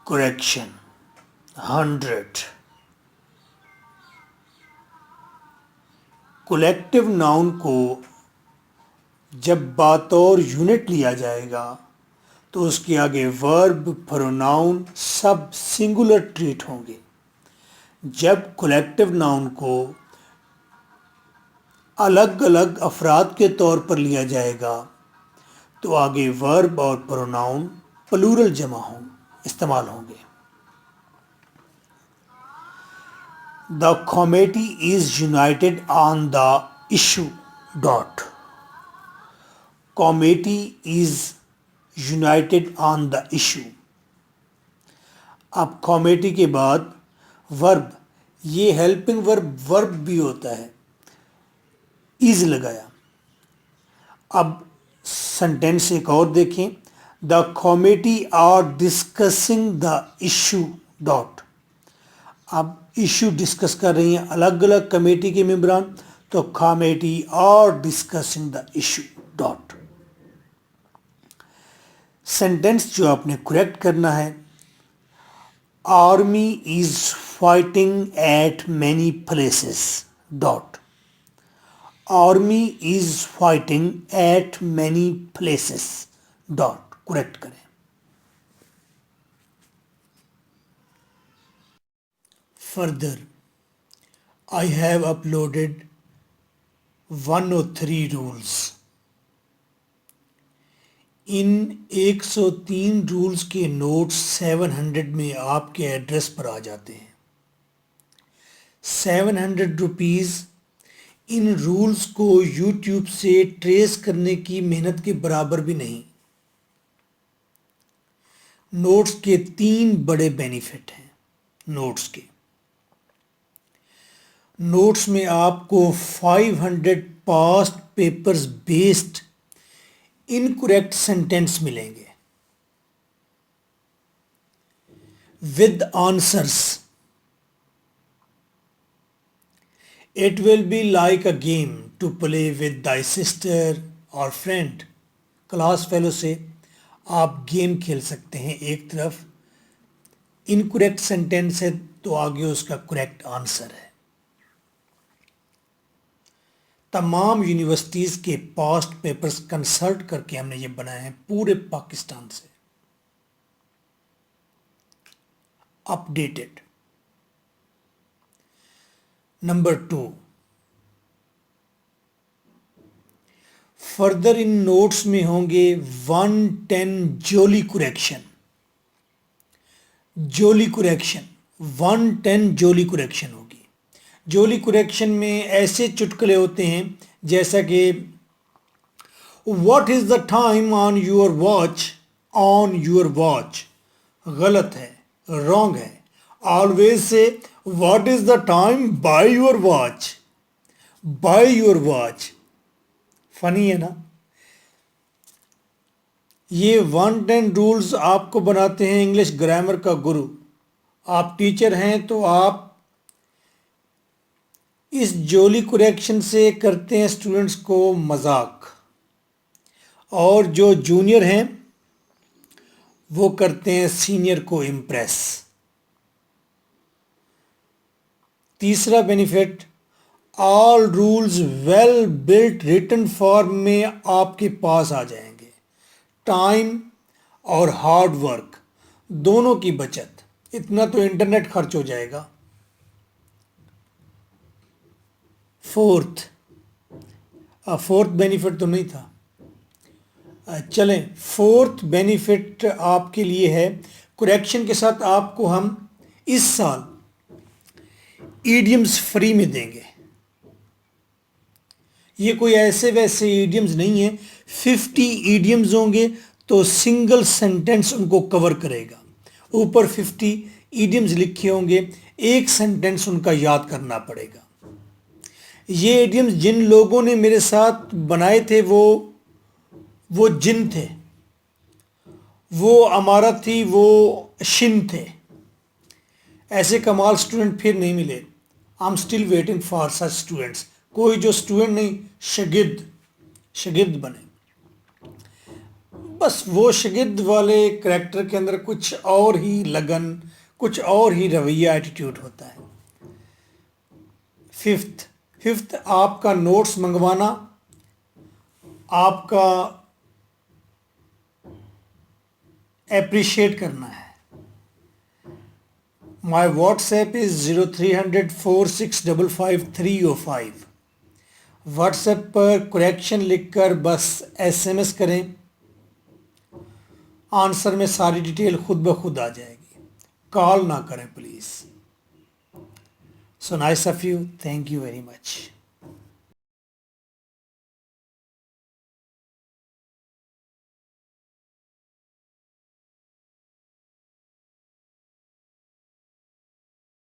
correction 100 collective noun को जब बतौर यूनिट लिया जाएगा तो उसके आगे वर्ब प्रोनाउन सब सिंगुलर ट्रीट होंगे। जब कलेक्टिव नाउन को अलग अलग अफराद के तौर पर लिया जाएगा तो आगे वर्ब और प्रोनाउन प्लूरल इस्तेमाल होंगे। The committee is United on the issue dot. Committee is United on the issue. अब कमेटी के बाद वर्ब, ये हेल्पिंग वर्ब भी होता है, इज लगाया। अब सेंटेंस एक और देखें, the committee are discussing the issue dot. अब इशू डिस्कस कर रही हैं अलग अलग कमेटी के मेंबरान, तो committee are discussing the issue dot. Sentence जो आपने करेक्ट करना है, army is fighting at many places dot. Army is fighting at many places dot correct करें। Further, I have uploaded 103 rules. इन 103 रूल्स के नोट्स 700 में आपके एड्रेस पर आ जाते हैं। 700 रुपीज़ इन रूल्स को यूट्यूब से ट्रेस करने की मेहनत के बराबर भी नहीं। नोट्स के 3 बड़े बेनिफिट हैं। नोट्स में आपको 500 past papers based incorrect sentence मिलेंगे with answers. It will be like a game to play with thy sister और फ्रेंड। क्लास फेलो से आप गेम खेल सकते हैं। एक तरफ इनकरेक्ट सेंटेंस है तो आगे उसका करेक्ट आंसर है। तमाम यूनिवर्सिटीज़ के पास्ट पेपर्स कंसल्ट करके हमने ये बनाए हैं पूरे पाकिस्तान से, updated. Number 2, further in notes में होंगे 110 जोली करेक्शन। 110 जोली करेक्शन होगी। जोली करेक्शन में ऐसे चुटकुले होते हैं जैसा कि what is the time on your watch. गलत है, रॉन्ग है। Always say what is the time by your watch. Funny है ना। ये 110 रूल्स आपको बनाते हैं इंग्लिश ग्रामर का गुरु। आप टीचर हैं तो आप इस जोली करेक्शन से करते हैं स्टूडेंट्स को मजाक, और जो जूनियर हैं वो करते हैं सीनियर को इम्प्रेस। तीसरा benefit, all rules well built written form में आपके पास आ जाएंगे। टाइम और हार्ड वर्क दोनों की बचत। इतना तो इंटरनेट खर्च हो जाएगा। फोर्थ बेनिफिट तो नहीं था। चलें, फोर्थ बेनिफिट आपके लिए है, करेक्शन के साथ आपको हम इस साल ईडियम्स फ्री में देंगे। ये कोई ऐसे वैसे ईडियम्स नहीं है। 50 ईडियम्स होंगे तो सिंगल सेंटेंस उनको कवर करेगा। ऊपर 50 ईडियम्स लिखे होंगे, एक सेंटेंस उनका याद करना पड़ेगा। ये ईडियम्स जिन लोगों ने मेरे साथ बनाए थे वो जिन थे, वो अमारा थी, वो शिन थे। ऐसे कमाल स्टूडेंट फिर नहीं मिले। I am still waiting for such students. कोई जो स्टूडेंट नहीं, शागिर्द बने। बस वो शागिर्द वाले करैक्टर के अंदर कुछ और ही लगन, कुछ और ही रवैया, एटीट्यूड होता है। फिफ्थ आपका नोट्स मंगवाना, आपका एप्रिशिएट करना है। My WhatsApp is 030046555305। व्हाट्सएप पर करेक्शन लिखकर बस SMS करें, आंसर में सारी डिटेल खुद ब खुद आ जाएगी। कॉल ना करें please. So nice of you, thank you very much.